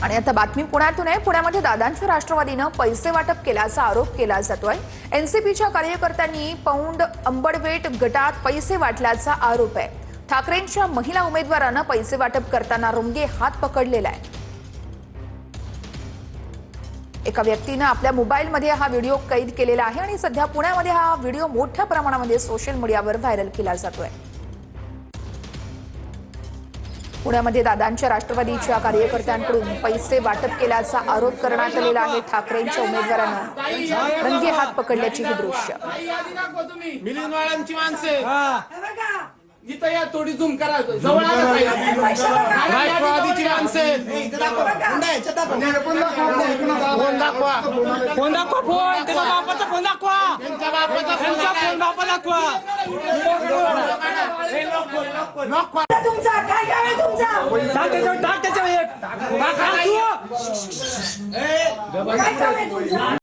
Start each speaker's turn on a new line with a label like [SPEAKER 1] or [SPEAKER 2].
[SPEAKER 1] आणि आता बातमी पुण्यातून आहे। पुण्यामध्ये दादांच्या राष्ट्रवादीनं पैसे वाटप केल्याचा आरोप केला जातोय। एनसीपीच्या कार्यकर्त्यांनी पौंड अंबडवेट गटात पैसे वाटल्याचा आरोप आहे। ठाकरेंच्या महिला उमेदवारांना पैसे वाटप करताना रंगे हात पकडलेला आहे। एका व्यक्तीने आपल्या मोबाईलमध्ये हा व्हिडिओ कैद केलेला आहे आणि सध्या पुण्यामध्ये हा व्हिडिओ मोठ्या प्रमाणामध्ये सोशल मीडियावर व्हायरल केला जातोय। पुण्यामध्ये दादांच्या राष्ट्रवादीच्या कार्यकर्त्यांकडून पैसे वाटप केल्याचा आरोप करण्यात आलेला आहे। ठाकरेंच्या उमेदवारांना रंगे हात पकडल्याची ही दृश्य।
[SPEAKER 2] इथं या थोडी झूम करा जवळ राष्ट्रवादीची माणसे फोन दाखवा फोन त्याच्या बापाचा फोन दाखवा त्यांच्या बापाचा फोन दाखवा
[SPEAKER 3] तुमचा काय गाव आहे तुमचा?
[SPEAKER 2] टाक त्याच्यावर
[SPEAKER 3] काय गाव आहे तुमचा?